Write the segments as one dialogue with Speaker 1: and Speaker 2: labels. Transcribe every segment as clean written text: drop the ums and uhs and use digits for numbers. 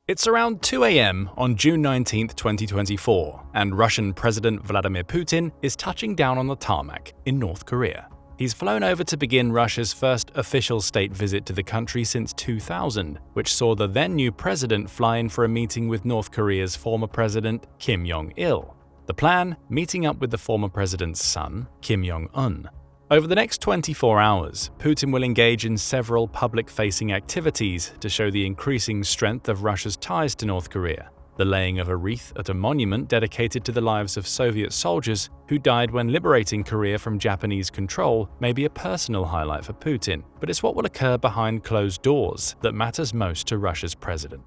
Speaker 1: It's around 2 a.m. on June 19, 2024, and Russian President Vladimir Putin is touching down on the tarmac in North Korea. He's flown over to begin Russia's first official state visit to the country since 2000, which saw the then-new president fly in for a meeting with North Korea's former president, Kim Jong-il. The plan? Meeting up with the former president's son, Kim Jong-un. Over the next 24 hours, Putin will engage in several public-facing activities to show the increasing strength of Russia's ties to North Korea. The laying of a wreath at a monument dedicated to the lives of Soviet soldiers who died when liberating Korea from Japanese control may be a personal highlight for Putin, but it's what will occur behind closed doors that matters most to Russia's president.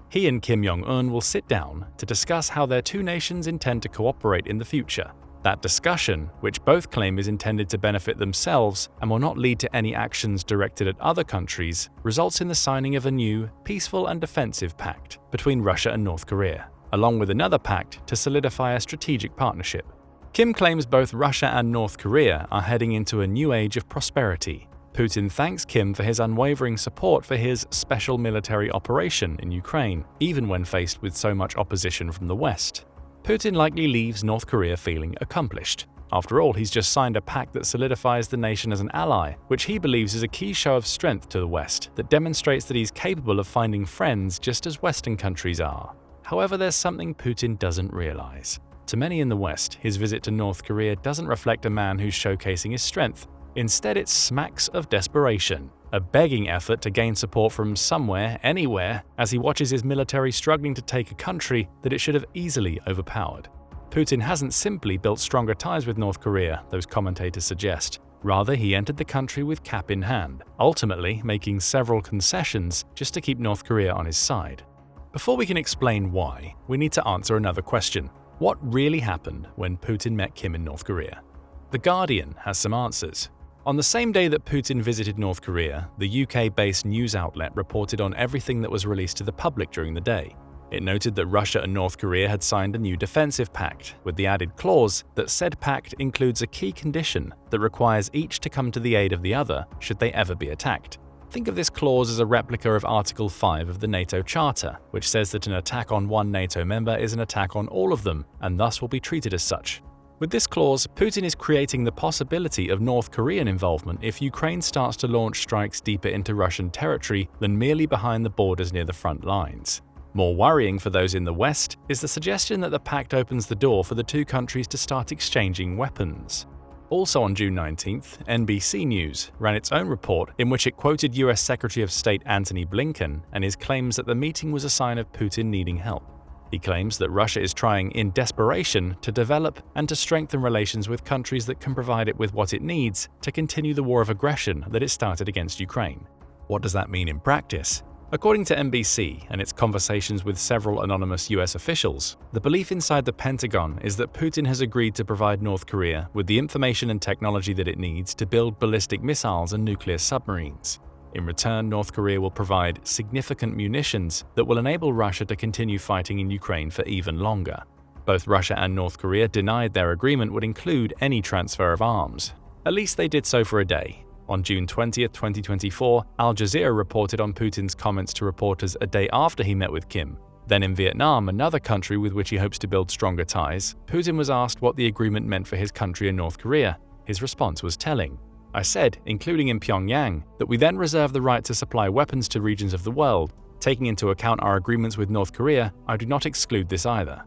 Speaker 1: He and Kim Jong-un will sit down to discuss how their two nations intend to cooperate in the future. That discussion, which both claim is intended to benefit themselves and will not lead to any actions directed at other countries, results in the signing of a new, peaceful and defensive pact between Russia and North Korea, along with another pact to solidify a strategic partnership. Kim claims both Russia and North Korea are heading into a new age of prosperity. Putin thanks Kim for his unwavering support for his special military operation in Ukraine, even when faced with so much opposition from the West. Putin likely leaves North Korea feeling accomplished. After all, he's just signed a pact that solidifies the nation as an ally, which he believes is a key show of strength to the West that demonstrates that he's capable of finding friends just as Western countries are. However, there's something Putin doesn't realize. To many in the West, his visit to North Korea doesn't reflect a man who's showcasing his strength. Instead, it smacks of desperation, a begging effort to gain support from somewhere, anywhere, as he watches his military struggling to take a country that it should have easily overpowered. Putin hasn't simply built stronger ties with North Korea, those commentators suggest. Rather, he entered the country with cap in hand, ultimately making several concessions just to keep North Korea on his side. Before we can explain why, we need to answer another question. What really happened when Putin met Kim in North Korea? The Guardian has some answers. On the same day that Putin visited North Korea, the UK-based news outlet reported on everything that was released to the public during the day. It noted that Russia and North Korea had signed a new defensive pact, with the added clause that said pact includes a key condition that requires each to come to the aid of the other should they ever be attacked. Think of this clause as a replica of Article 5 of the NATO Charter, which says that an attack on one NATO member is an attack on all of them, and thus will be treated as such. With this clause, Putin is creating the possibility of North Korean involvement if Ukraine starts to launch strikes deeper into Russian territory than merely behind the borders near the front lines. More worrying for those in the West is the suggestion that the pact opens the door for the two countries to start exchanging weapons. Also on June 19th, NBC News ran its own report in which it quoted US Secretary of State Antony Blinken and his claims that the meeting was a sign of Putin needing help. He claims that Russia is trying in desperation to develop and to strengthen relations with countries that can provide it with what it needs to continue the war of aggression that it started against Ukraine. What does that mean in practice? According to NBC and its conversations with several anonymous US officials, the belief inside the Pentagon is that Putin has agreed to provide North Korea with the information and technology that it needs to build ballistic missiles and nuclear submarines. In return, North Korea will provide significant munitions that will enable Russia to continue fighting in Ukraine for even longer. Both Russia and North Korea denied their agreement would include any transfer of arms. At least they did so for a day. On June 20, 2024, Al Jazeera reported on Putin's comments to reporters a day after he met with Kim. Then in Vietnam, another country with which he hopes to build stronger ties, Putin was asked what the agreement meant for his country and North Korea. His response was telling. I said, including in Pyongyang, that we then reserve the right to supply weapons to regions of the world. Taking into account our agreements with North Korea, I do not exclude this either.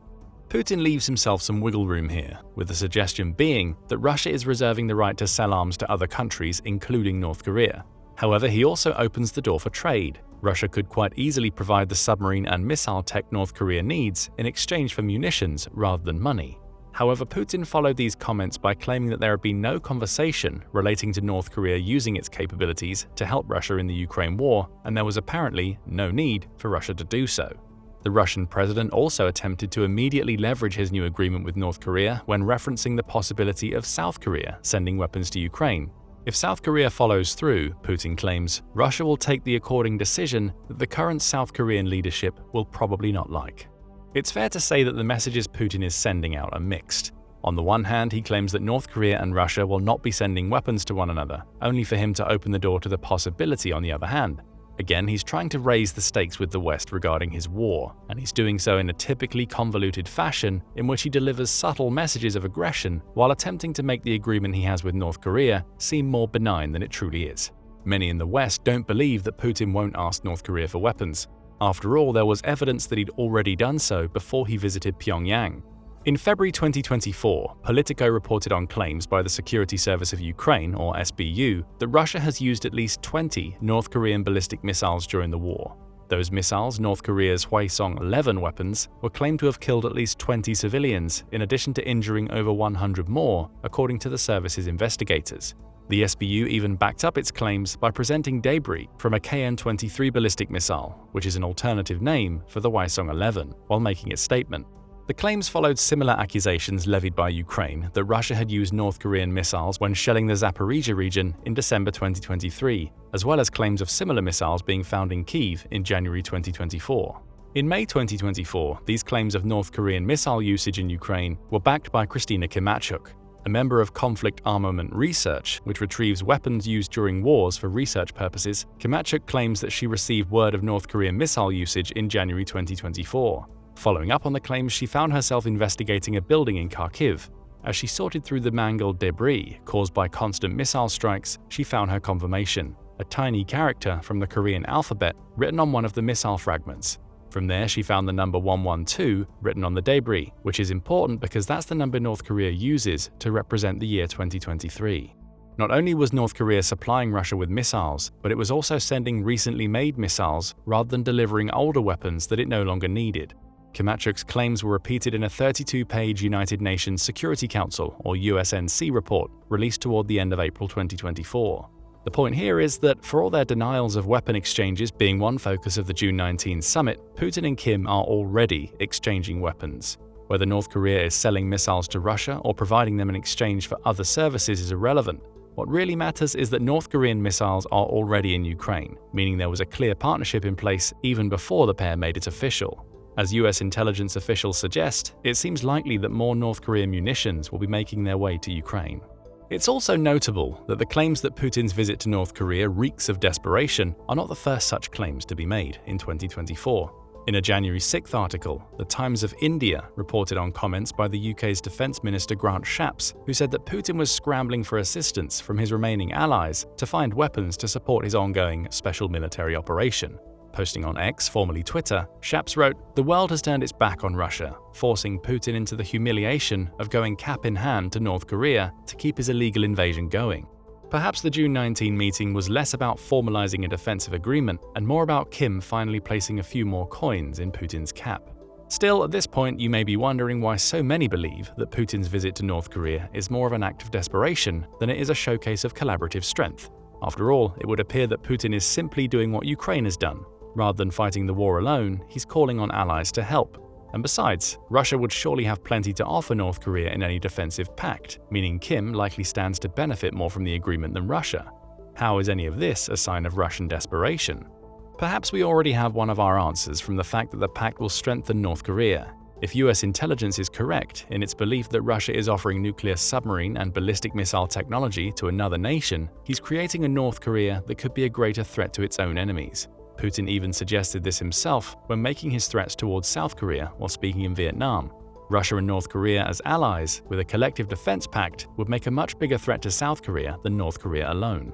Speaker 1: Putin leaves himself some wiggle room here, with the suggestion being that Russia is reserving the right to sell arms to other countries, including North Korea. However, he also opens the door for trade. Russia could quite easily provide the submarine and missile tech North Korea needs in exchange for munitions rather than money. However, Putin followed these comments by claiming that there had been no conversation relating to North Korea using its capabilities to help Russia in the Ukraine war, and there was apparently no need for Russia to do so. The Russian president also attempted to immediately leverage his new agreement with North Korea when referencing the possibility of South Korea sending weapons to Ukraine. If South Korea follows through, Putin claims, Russia will take the according decision that the current South Korean leadership will probably not like. It's fair to say that the messages Putin is sending out are mixed. On the one hand, he claims that North Korea and Russia will not be sending weapons to one another, only for him to open the door to the possibility on the other hand. Again, he's trying to raise the stakes with the West regarding his war, and he's doing so in a typically convoluted fashion in which he delivers subtle messages of aggression while attempting to make the agreement he has with North Korea seem more benign than it truly is. Many in the West don't believe that Putin won't ask North Korea for weapons. After all, there was evidence that he'd already done so before he visited Pyongyang. In February 2024, Politico reported on claims by the Security Service of Ukraine, or SBU, that Russia has used at least 20 North Korean ballistic missiles during the war. Those missiles, North Korea's Hwasong-11 weapons, were claimed to have killed at least 20 civilians, in addition to injuring over 100 more, according to the service's investigators. The SBU even backed up its claims by presenting debris from a KN-23 ballistic missile, which is an alternative name for the Hwasong-11, while making its statement. The claims followed similar accusations levied by Ukraine that Russia had used North Korean missiles when shelling the Zaporizhzhia region in December 2023, as well as claims of similar missiles being found in Kyiv in January 2024. In May 2024, these claims of North Korean missile usage in Ukraine were backed by Christina Kimachuk, a member of Conflict Armament Research, which retrieves weapons used during wars for research purposes. Kimachuk claims that she received word of North Korean missile usage in January 2024. Following up on the claims, she found herself investigating a building in Kharkiv. As she sorted through the mangled debris caused by constant missile strikes, she found her confirmation, a tiny character from the Korean alphabet written on one of the missile fragments. From there, she found the number 112 written on the debris, which is important because that's the number North Korea uses to represent the year 2023. Not only was North Korea supplying Russia with missiles, but it was also sending recently made missiles rather than delivering older weapons that it no longer needed. Kimachuk's claims were repeated in a 32-page United Nations Security Council, or USNC report, released toward the end of April 2024. The point here is that, for all their denials of weapon exchanges being one focus of the June 19 summit, Putin and Kim are already exchanging weapons. Whether North Korea is selling missiles to Russia or providing them in exchange for other services is irrelevant. What really matters is that North Korean missiles are already in Ukraine, meaning there was a clear partnership in place even before the pair made it official. As US intelligence officials suggest, it seems likely that more North Korean munitions will be making their way to Ukraine. It's also notable that the claims that Putin's visit to North Korea reeks of desperation are not the first such claims to be made in 2024. In a January 6th article, The Times of India reported on comments by the UK's Defence Minister Grant Shapps, who said that Putin was scrambling for assistance from his remaining allies to find weapons to support his ongoing special military operation. Posting on X, formerly Twitter, Shapps wrote, "The world has turned its back on Russia, forcing Putin into the humiliation of going cap in hand to North Korea to keep his illegal invasion going." Perhaps the June 19 meeting was less about formalizing a defensive agreement and more about Kim finally placing a few more coins in Putin's cap. Still, at this point, you may be wondering why so many believe that Putin's visit to North Korea is more of an act of desperation than it is a showcase of collaborative strength. After all, it would appear that Putin is simply doing what Ukraine has done. Rather than fighting the war alone, he's calling on allies to help. And besides, Russia would surely have plenty to offer North Korea in any defensive pact, meaning Kim likely stands to benefit more from the agreement than Russia. How is any of this a sign of Russian desperation? Perhaps we already have one of our answers from the fact that the pact will strengthen North Korea. If US intelligence is correct in its belief that Russia is offering nuclear submarine and ballistic missile technology to another nation, he's creating a North Korea that could be a greater threat to its own enemies. Putin even suggested this himself when making his threats towards South Korea while speaking in Vietnam. Russia and North Korea as allies with a collective defense pact would make a much bigger threat to South Korea than North Korea alone.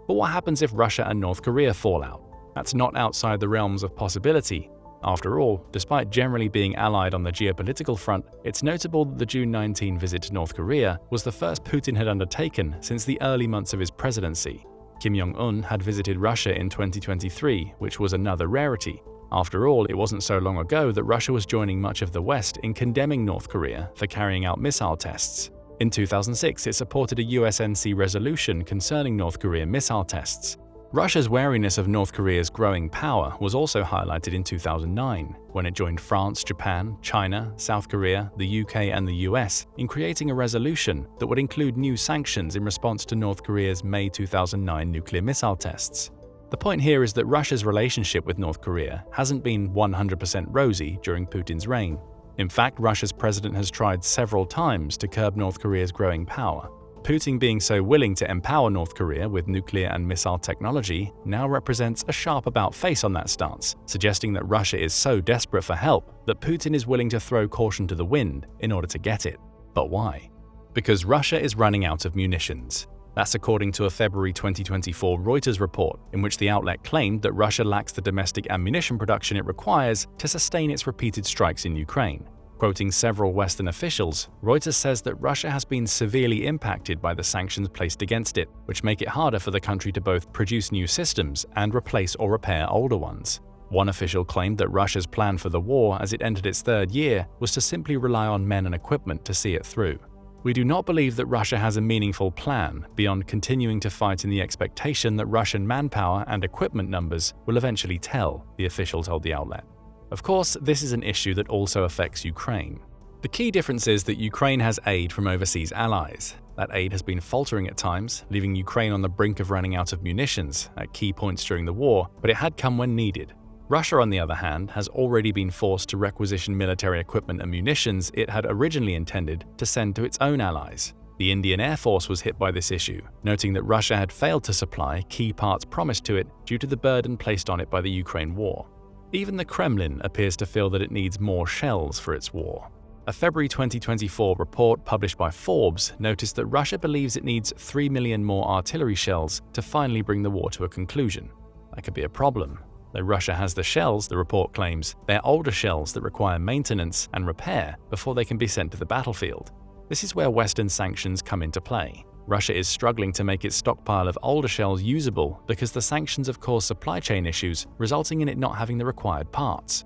Speaker 1: But what happens if Russia and North Korea fall out? That's not outside the realms of possibility. After all, despite generally being allied on the geopolitical front, it's notable that the June 19 visit to North Korea was the first Putin had undertaken since the early months of his presidency. Kim Jong-un had visited Russia in 2023, which was another rarity. After all, it wasn't so long ago that Russia was joining much of the West in condemning North Korea for carrying out missile tests. In 2006, it supported a USNC resolution concerning North Korean missile tests. Russia's wariness of North Korea's growing power was also highlighted in 2009, when it joined France, Japan, China, South Korea, the UK and the US in creating a resolution that would include new sanctions in response to North Korea's May 2009 nuclear missile tests. The point here is that Russia's relationship with North Korea hasn't been 100% rosy during Putin's reign. In fact, Russia's president has tried several times to curb North Korea's growing power. Putin being so willing to empower North Korea with nuclear and missile technology now represents a sharp about-face on that stance, suggesting that Russia is so desperate for help that Putin is willing to throw caution to the wind in order to get it. But why? Because Russia is running out of munitions. That's according to a February 2024 Reuters report, in which the outlet claimed that Russia lacks the domestic ammunition production it requires to sustain its repeated strikes in Ukraine. Quoting several Western officials, Reuters says that Russia has been severely impacted by the sanctions placed against it, which make it harder for the country to both produce new systems and replace or repair older ones. One official claimed that Russia's plan for the war as it entered its third year was to simply rely on men and equipment to see it through. We do not believe that Russia has a meaningful plan beyond continuing to fight in the expectation that Russian manpower and equipment numbers will eventually tell, the official told the outlet. Of course, this is an issue that also affects Ukraine. The key difference is that Ukraine has aid from overseas allies. That aid has been faltering at times, leaving Ukraine on the brink of running out of munitions at key points during the war, but it had come when needed. Russia, on the other hand, has already been forced to requisition military equipment and munitions it had originally intended to send to its own allies. The Indian Air Force was hit by this issue, noting that Russia had failed to supply key parts promised to it due to the burden placed on it by the Ukraine war. Even the Kremlin appears to feel that it needs more shells for its war. A February 2024 report published by Forbes noticed that Russia believes it needs 3 million more artillery shells to finally bring the war to a conclusion. That could be a problem. Though Russia has the shells, the report claims, they're older shells that require maintenance and repair before they can be sent to the battlefield. This is where Western sanctions come into play. Russia is struggling to make its stockpile of older shells usable because the sanctions have caused supply chain issues, resulting in it not having the required parts.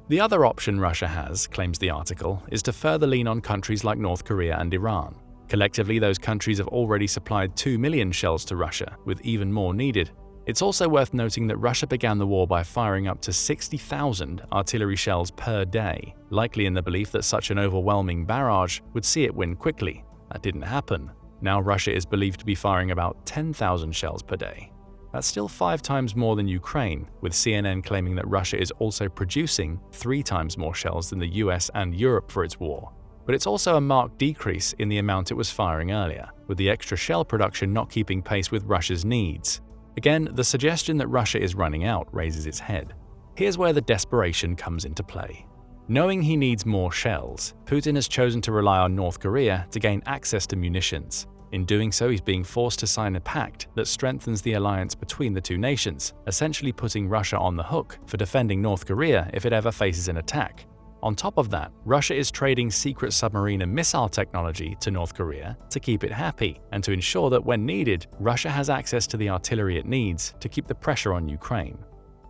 Speaker 1: The other option Russia has, claims the article, is to further lean on countries like North Korea and Iran. Collectively, those countries have already supplied 2 million shells to Russia, with even more needed. It's also worth noting that Russia began the war by firing up to 60,000 artillery shells per day, likely in the belief that such an overwhelming barrage would see it win quickly. That didn't happen. Now Russia is believed to be firing about 10,000 shells per day. That's still 5 times more than Ukraine, with CNN claiming that Russia is also producing 3 times more shells than the US and Europe for its war. But it's also a marked decrease in the amount it was firing earlier, with the extra shell production not keeping pace with Russia's needs. Again, the suggestion that Russia is running out raises its head. Here's where the desperation comes into play. Knowing he needs more shells, Putin has chosen to rely on North Korea to gain access to munitions. In doing so, he's being forced to sign a pact that strengthens the alliance between the two nations, essentially putting Russia on the hook for defending North Korea if it ever faces an attack. On top of that, Russia is trading secret submarine and missile technology to North Korea to keep it happy and to ensure that when needed, Russia has access to the artillery it needs to keep the pressure on Ukraine.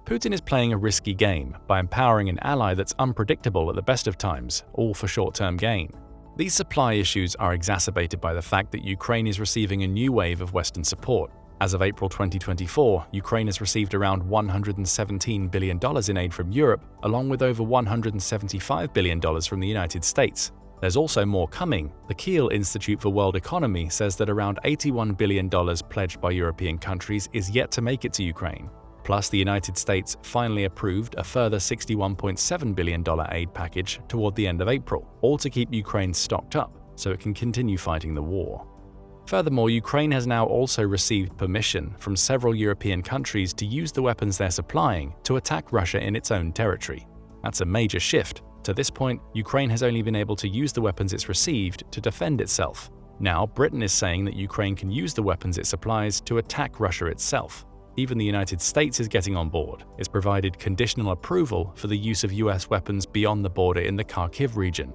Speaker 1: Putin is playing a risky game by empowering an ally that's unpredictable at the best of times, all for short-term gain. These supply issues are exacerbated by the fact that Ukraine is receiving a new wave of Western support. As of April 2024, Ukraine has received around $117 billion in aid from Europe, along with over $175 billion from the United States. There's also more coming. The Kiel Institute for World Economy says that around $81 billion pledged by European countries is yet to make it to Ukraine. Plus, the United States finally approved a further $61.7 billion aid package toward the end of April, all to keep Ukraine stocked up so it can continue fighting the war. Furthermore, Ukraine has now also received permission from several European countries to use the weapons they're supplying to attack Russia in its own territory. That's a major shift. To this point, Ukraine has only been able to use the weapons it's received to defend itself. Now, Britain is saying that Ukraine can use the weapons it supplies to attack Russia itself. Even the United States is getting on board. It's provided conditional approval for the use of US weapons beyond the border in the Kharkiv region.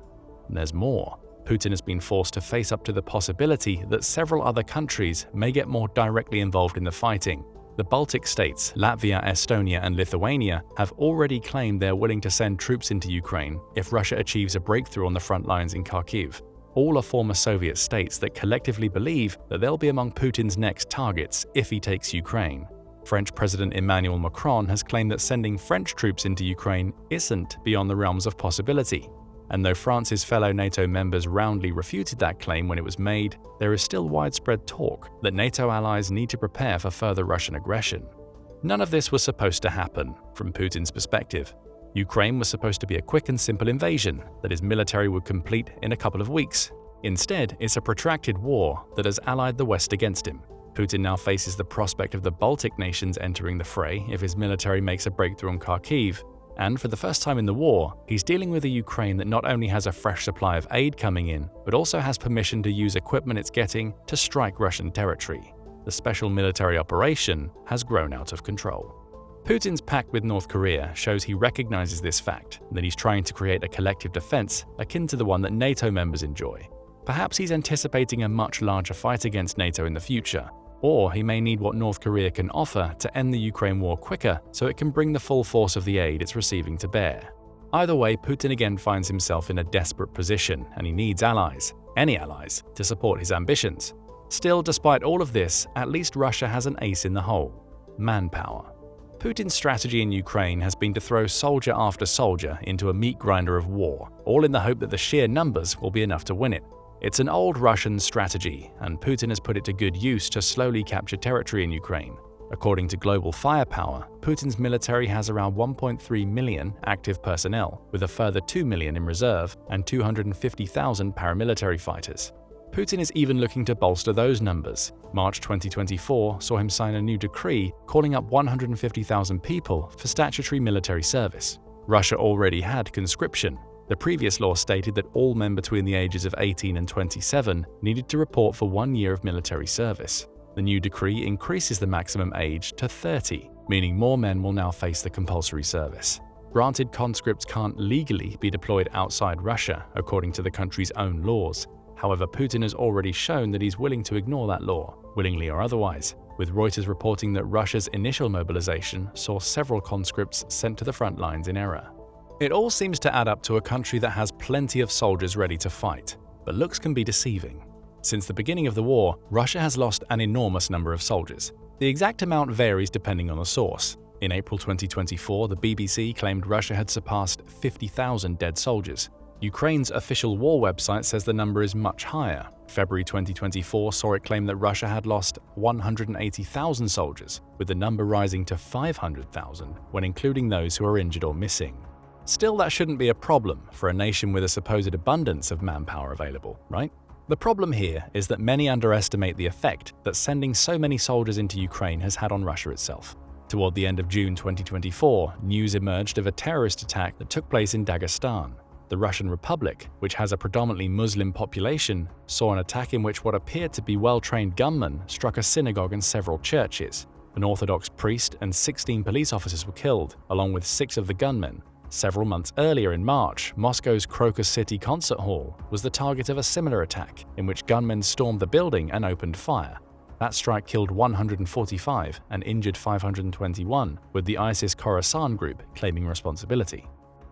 Speaker 1: And there's more. Putin has been forced to face up to the possibility that several other countries may get more directly involved in the fighting. The Baltic states, Latvia, Estonia, and Lithuania have already claimed they're willing to send troops into Ukraine if Russia achieves a breakthrough on the front lines in Kharkiv. All are former Soviet states that collectively believe that they'll be among Putin's next targets if he takes Ukraine. French President Emmanuel Macron has claimed that sending French troops into Ukraine isn't beyond the realms of possibility. And though France's fellow NATO members roundly refuted that claim when it was made, there is still widespread talk that NATO allies need to prepare for further Russian aggression. None of this was supposed to happen, from Putin's perspective. Ukraine was supposed to be a quick and simple invasion that his military would complete in a couple of weeks. Instead, it's a protracted war that has allied the West against him. Putin now faces the prospect of the Baltic nations entering the fray if his military makes a breakthrough on Kharkiv, and for the first time in the war, he's dealing with a Ukraine that not only has a fresh supply of aid coming in, but also has permission to use equipment it's getting to strike Russian territory. The special military operation has grown out of control. Putin's pact with North Korea shows he recognizes this fact, and that he's trying to create a collective defense akin to the one that NATO members enjoy. Perhaps he's anticipating a much larger fight against NATO in the future, or he may need what North Korea can offer to end the Ukraine war quicker so it can bring the full force of the aid it's receiving to bear. Either way, Putin again finds himself in a desperate position, and he needs allies, any allies, to support his ambitions. Still, despite all of this, at least Russia has an ace in the hole: manpower. Putin's strategy in Ukraine has been to throw soldier after soldier into a meat grinder of war, all in the hope that the sheer numbers will be enough to win it. It's an old Russian strategy, and Putin has put it to good use to slowly capture territory in Ukraine. According to Global Firepower, Putin's military has around 1.3 million active personnel, with a further 2 million in reserve and 250,000 paramilitary fighters. Putin is even looking to bolster those numbers. March 2024 saw him sign a new decree calling up 150,000 people for statutory military service. Russia already had conscription. The previous law stated that all men between the ages of 18 and 27 needed to report for 1 year of military service. The new decree increases the maximum age to 30, meaning more men will now face the compulsory service. Granted, conscripts can't legally be deployed outside Russia according to the country's own laws. However, Putin has already shown that he's willing to ignore that law, willingly or otherwise, with Reuters reporting that Russia's initial mobilization saw several conscripts sent to the front lines in error. It all seems to add up to a country that has plenty of soldiers ready to fight, but looks can be deceiving. Since the beginning of the war, Russia has lost an enormous number of soldiers. The exact amount varies depending on the source. In April 2024, the BBC claimed Russia had surpassed 50,000 dead soldiers. Ukraine's official war website says the number is much higher. February 2024 saw it claim that Russia had lost 180,000 soldiers, with the number rising to 500,000 when including those who are injured or missing. Still, that shouldn't be a problem for a nation with a supposed abundance of manpower available, right? The problem here is that many underestimate the effect that sending so many soldiers into Ukraine has had on Russia itself. Toward the end of June 2024, news emerged of a terrorist attack that took place in Dagestan. The Russian Republic, which has a predominantly Muslim population, saw an attack in which what appeared to be well-trained gunmen struck a synagogue and several churches. An Orthodox priest and 16 police officers were killed, along with 6 of the gunmen. Several months earlier in March, Moscow's Crocus City Concert Hall was the target of a similar attack, in which gunmen stormed the building and opened fire. That strike killed 145 and injured 521, with the ISIS Khorasan group claiming responsibility.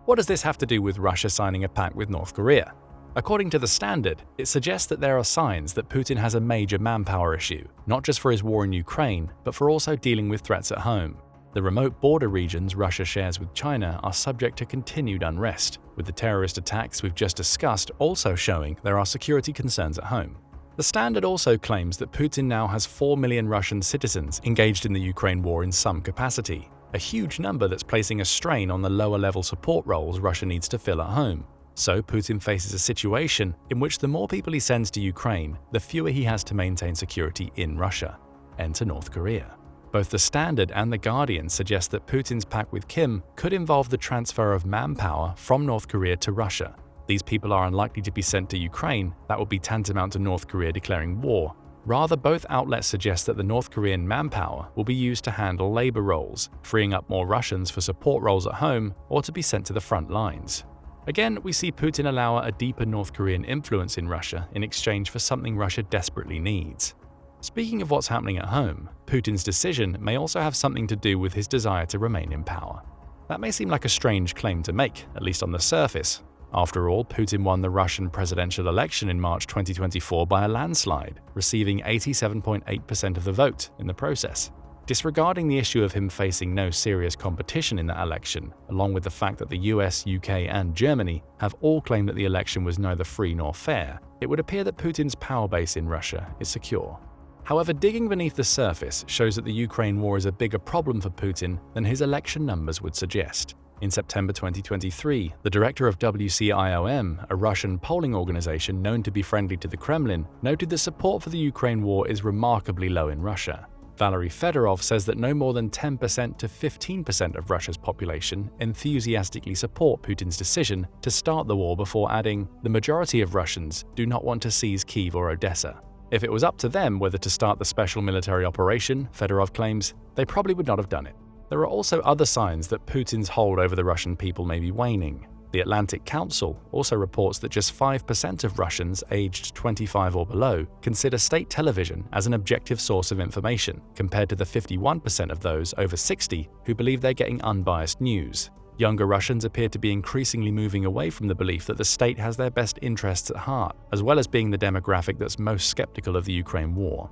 Speaker 1: What does this have to do with Russia signing a pact with North Korea? According to The Standard, it suggests that there are signs that Putin has a major manpower issue, not just for his war in Ukraine, but for also dealing with threats at home. The remote border regions Russia shares with China are subject to continued unrest, with the terrorist attacks we've just discussed also showing there are security concerns at home. The Standard also claims that Putin now has 4 million Russian citizens engaged in the Ukraine war in some capacity, a huge number that's placing a strain on the lower-level support roles Russia needs to fill at home. So Putin faces a situation in which the more people he sends to Ukraine, the fewer he has to maintain security in Russia. Enter North Korea. Both The Standard and The Guardian suggest that Putin's pact with Kim could involve the transfer of manpower from North Korea to Russia. These people are unlikely to be sent to Ukraine. That would be tantamount to North Korea declaring war. Rather, both outlets suggest that the North Korean manpower will be used to handle labor roles, freeing up more Russians for support roles at home or to be sent to the front lines. Again, we see Putin allow a deeper North Korean influence in Russia in exchange for something Russia desperately needs. Speaking of what's happening at home, Putin's decision may also have something to do with his desire to remain in power. That may seem like a strange claim to make, at least on the surface. After all, Putin won the Russian presidential election in March 2024 by a landslide, receiving 87.8% of the vote in the process. Disregarding the issue of him facing no serious competition in that election, along with the fact that the US, UK, and Germany have all claimed that the election was neither free nor fair, it would appear that Putin's power base in Russia is secure. However, digging beneath the surface shows that the Ukraine war is a bigger problem for Putin than his election numbers would suggest. In September 2023, the director of WCIOM, a Russian polling organization known to be friendly to the Kremlin, noted that support for the Ukraine war is remarkably low in Russia. Valery Fedorov says that no more than 10% to 15% of Russia's population enthusiastically support Putin's decision to start the war, before adding, "The majority of Russians do not want to seize Kyiv or Odessa. If it was up to them whether to start the special military operation," Fedorov claims, "they probably would not have done it." There are also other signs that Putin's hold over the Russian people may be waning. The Atlantic Council also reports that just 5% of Russians aged 25 or below consider state television as an objective source of information, compared to the 51% of those over 60 who believe they're getting unbiased news. Younger Russians appear to be increasingly moving away from the belief that the state has their best interests at heart, as well as being the demographic that's most skeptical of the Ukraine war.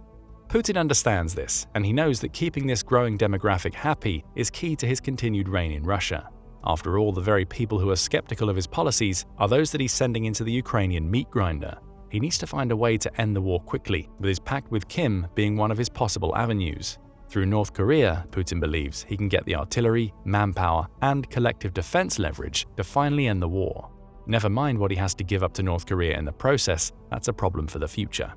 Speaker 1: Putin understands this, and he knows that keeping this growing demographic happy is key to his continued reign in Russia. After all, the very people who are skeptical of his policies are those that he's sending into the Ukrainian meat grinder. He needs to find a way to end the war quickly, with his pact with Kim being one of his possible avenues. Through North Korea, Putin believes he can get the artillery, manpower, and collective defense leverage to finally end the war. Never mind what he has to give up to North Korea in the process, that's a problem for the future.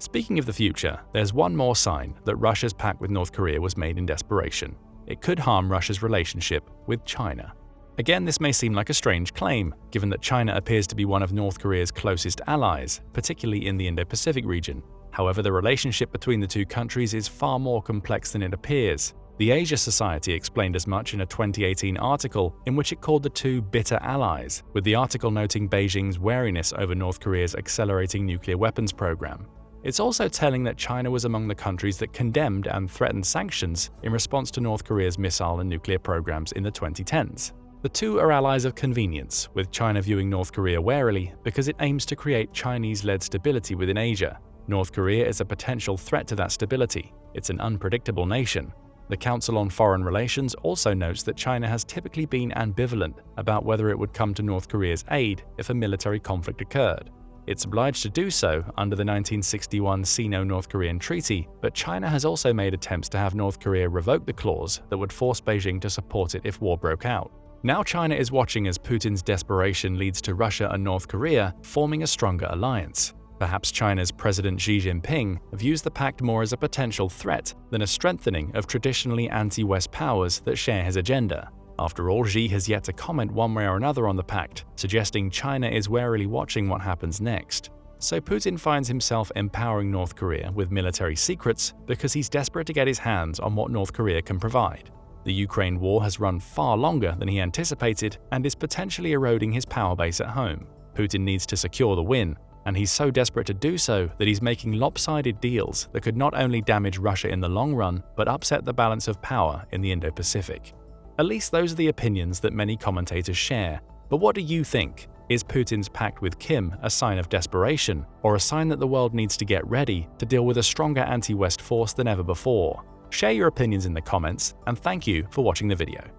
Speaker 1: Speaking of the future, there's one more sign that Russia's pact with North Korea was made in desperation. It could harm Russia's relationship with China. Again, this may seem like a strange claim, given that China appears to be one of North Korea's closest allies, particularly in the Indo-Pacific region. However, the relationship between the two countries is far more complex than it appears. The Asia Society explained as much in a 2018 article in which it called the two bitter allies, with the article noting Beijing's wariness over North Korea's accelerating nuclear weapons program. It's also telling that China was among the countries that condemned and threatened sanctions in response to North Korea's missile and nuclear programs in the 2010s. The two are allies of convenience, with China viewing North Korea warily because it aims to create Chinese-led stability within Asia. North Korea is a potential threat to that stability. It's an unpredictable nation. The Council on Foreign Relations also notes that China has typically been ambivalent about whether it would come to North Korea's aid if a military conflict occurred. It's obliged to do so under the 1961 Sino-North Korean Treaty, but China has also made attempts to have North Korea revoke the clause that would force Beijing to support it if war broke out. Now China is watching as Putin's desperation leads to Russia and North Korea forming a stronger alliance. Perhaps China's President Xi Jinping views the pact more as a potential threat than a strengthening of traditionally anti-West powers that share his agenda. After all, Xi has yet to comment one way or another on the pact, suggesting China is warily watching what happens next. So Putin finds himself empowering North Korea with military secrets because he's desperate to get his hands on what North Korea can provide. The Ukraine war has run far longer than he anticipated and is potentially eroding his power base at home. Putin needs to secure the win, and he's so desperate to do so that he's making lopsided deals that could not only damage Russia in the long run, but upset the balance of power in the Indo-Pacific. At least those are the opinions that many commentators share. But what do you think? Is Putin's pact with Kim a sign of desperation, or a sign that the world needs to get ready to deal with a stronger anti-West force than ever before? Share your opinions in the comments, and thank you for watching the video.